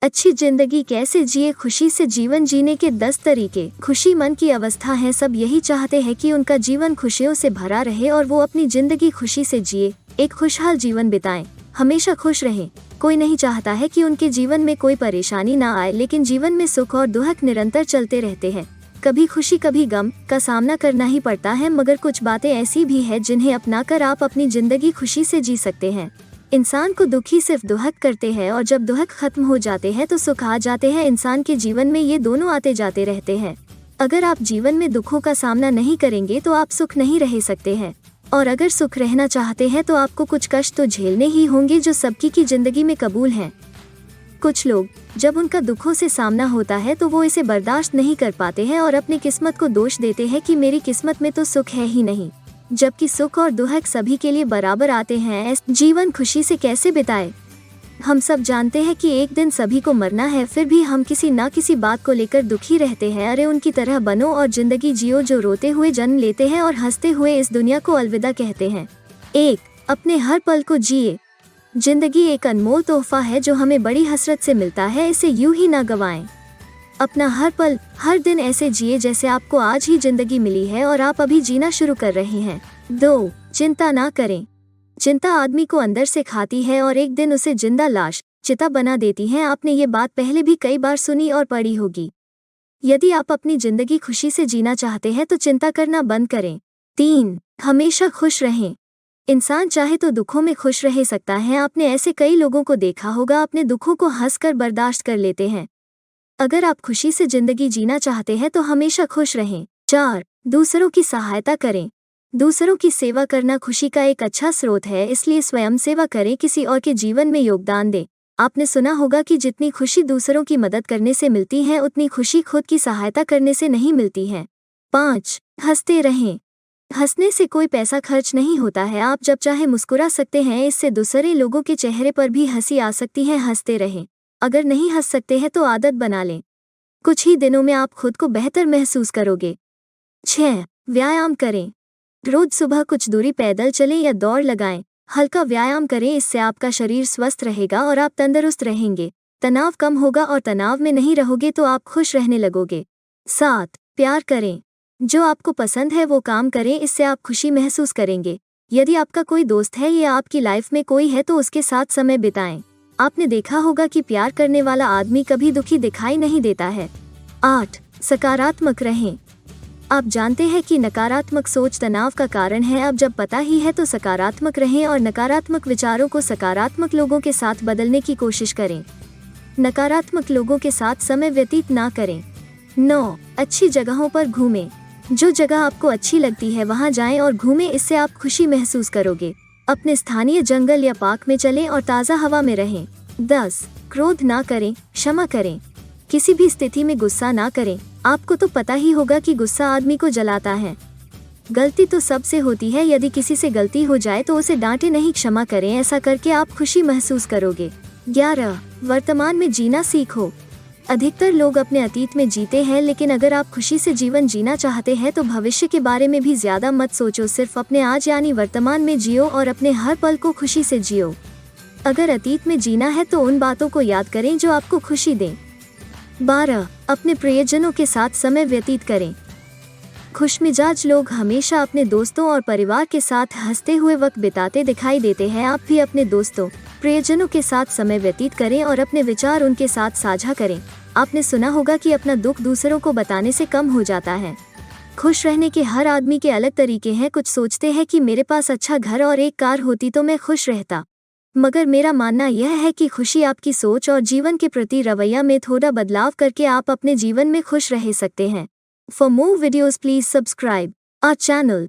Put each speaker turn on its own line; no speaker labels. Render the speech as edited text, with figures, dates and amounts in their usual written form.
अच्छी जिंदगी कैसे जिए, खुशी से जीवन जीने के 10 तरीके। खुशी मन की अवस्था है। सब यही चाहते हैं कि उनका जीवन खुशियों से भरा रहे और वो अपनी जिंदगी खुशी से जिए, एक खुशहाल जीवन बिताएं, हमेशा खुश रहें। कोई नहीं चाहता है कि उनके जीवन में कोई परेशानी ना आए, लेकिन जीवन में सुख और दुख निरंतर चलते रहते हैं। कभी खुशी कभी गम का सामना करना ही पड़ता है, मगर कुछ बातें ऐसी भी है जिन्हें अपनाकर आप अपनी जिंदगी खुशी से जी सकते हैं। इंसान को दुखी सिर्फ दुहक करते हैं, और जब दुहक खत्म हो जाते हैं तो सुख आ जाते हैं। इंसान के जीवन में ये दोनों आते जाते रहते हैं। अगर आप जीवन में दुखों का सामना नहीं करेंगे तो आप सुख नहीं रह सकते हैं, और अगर सुख रहना चाहते हैं तो आपको कुछ कष्ट तो झेलने ही होंगे, जो सबकी की जिंदगी में कबूल हैं। कुछ लोग जब उनका दुखों से सामना होता है तो वो इसे बर्दाश्त नहीं कर पाते हैं और अपनी किस्मत को दोष देते हैं कि मेरी किस्मत में तो सुख है ही नहीं, जबकि सुख और दुख सभी के लिए बराबर आते हैं। जीवन खुशी से कैसे बिताए। हम सब जानते हैं कि एक दिन सभी को मरना है, फिर भी हम किसी ना किसी बात को लेकर दुखी रहते हैं। अरे उनकी तरह बनो और जिंदगी जियो जो रोते हुए जन्म लेते हैं और हंसते हुए इस दुनिया को अलविदा कहते हैं। 1. अपने हर पल को जिए। जिंदगी एक अनमोल तोहफा है जो हमें बड़ी हसरत से मिलता है, इसे यूं ही ना गवाएं। अपना हर पल हर दिन ऐसे जिए जैसे आपको आज ही जिंदगी मिली है और आप अभी जीना शुरू कर रहे हैं। 2. चिंता ना करें। चिंता आदमी को अंदर से खाती है और एक दिन उसे जिंदा लाश चिता बना देती है। आपने ये बात पहले भी कई बार सुनी और पढ़ी होगी। यदि आप अपनी जिंदगी खुशी से जीना चाहते हैं तो चिंता करना बंद करें। 3. हमेशा खुश रहें। इंसान चाहे तो दुखों में खुश रह सकता है। आपने ऐसे कई लोगों को देखा होगा, अपने दुखों को हंसकर बर्दाश्त कर लेते हैं। अगर आप खुशी से जिंदगी जीना चाहते हैं तो हमेशा खुश रहें। 4. दूसरों की सहायता करें। दूसरों की सेवा करना खुशी का एक अच्छा स्रोत है, इसलिए स्वयं सेवा करें, किसी और के जीवन में योगदान दें। आपने सुना होगा कि जितनी खुशी दूसरों की मदद करने से मिलती है, उतनी खुशी खुद की सहायता करने से नहीं मिलती है। 5. हंसते रहें। हंसने से कोई पैसा खर्च नहीं होता है, आप जब चाहे मुस्कुरा सकते हैं, इससे दूसरे लोगों के चेहरे पर भी हंसी आ सकती है। हंसते रहें। अगर नहीं हंस सकते हैं तो आदत बना लें, कुछ ही दिनों में आप खुद को बेहतर महसूस करोगे। 6. व्यायाम करें। रोज सुबह कुछ दूरी पैदल चलें या दौड़ लगाएं। हल्का व्यायाम करें, इससे आपका शरीर स्वस्थ रहेगा और आप तंदुरुस्त रहेंगे। तनाव कम होगा और तनाव में नहीं रहोगे तो आप खुश रहने लगोगे। 7. प्यार करें। जो आपको पसंद है वो काम करें, इससे आप खुशी महसूस करेंगे। यदि आपका कोई दोस्त है या आपकी लाइफ में कोई है तो उसके साथ समय बिताएं। आपने देखा होगा कि प्यार करने वाला आदमी कभी दुखी दिखाई नहीं देता है। 8. सकारात्मक रहें। आप जानते हैं कि नकारात्मक सोच तनाव का कारण है। अब जब पता ही है तो सकारात्मक रहें और नकारात्मक विचारों को सकारात्मक लोगों के साथ बदलने की कोशिश करें। नकारात्मक लोगों के साथ समय व्यतीत ना करें। 9. अच्छी जगहों पर घूमें। जो जगह आपको अच्छी लगती है वहां जाएं और घूमें, इससे आप खुशी महसूस करोगे। अपने स्थानीय जंगल या पार्क में चलें और ताज़ा हवा में रहें। 10. क्रोध ना करें, क्षमा करें। किसी भी स्थिति में गुस्सा ना करें। आपको तो पता ही होगा कि गुस्सा आदमी को जलाता है। गलती तो सबसे होती है, यदि किसी से गलती हो जाए तो उसे डांटे नहीं, क्षमा करें। ऐसा करके आप खुशी महसूस करोगे। 11. वर्तमान में जीना सीखो। अधिकतर लोग अपने अतीत में जीते हैं, लेकिन अगर आप खुशी से जीवन जीना चाहते हैं तो भविष्य के बारे में भी ज्यादा मत सोचो, सिर्फ अपने आज यानी वर्तमान में जियो और अपने हर पल को खुशी से जियो। अगर अतीत में जीना है तो उन बातों को याद करें जो आपको खुशी दें। 12. अपने प्रियजनों के साथ समय व्यतीत करें। खुशमिजाज लोग हमेशा अपने दोस्तों और परिवार के साथ हंसते हुए वक्त बिताते दिखाई देते हैं। आप भी अपने दोस्तों प्रियजनों के साथ समय व्यतीत करें और अपने विचार उनके साथ साझा करें। आपने सुना होगा कि अपना दुख दूसरों को बताने से कम हो जाता है। खुश रहने के हर आदमी के अलग तरीके हैं। कुछ सोचते हैं कि मेरे पास अच्छा घर और एक कार होती तो मैं खुश रहता, मगर मेरा मानना यह है कि खुशी आपकी सोच और जीवन के प्रति रवैया में थोड़ा बदलाव करके आप अपने जीवन में खुश रह सकते हैं। For more videos please subscribe our channel.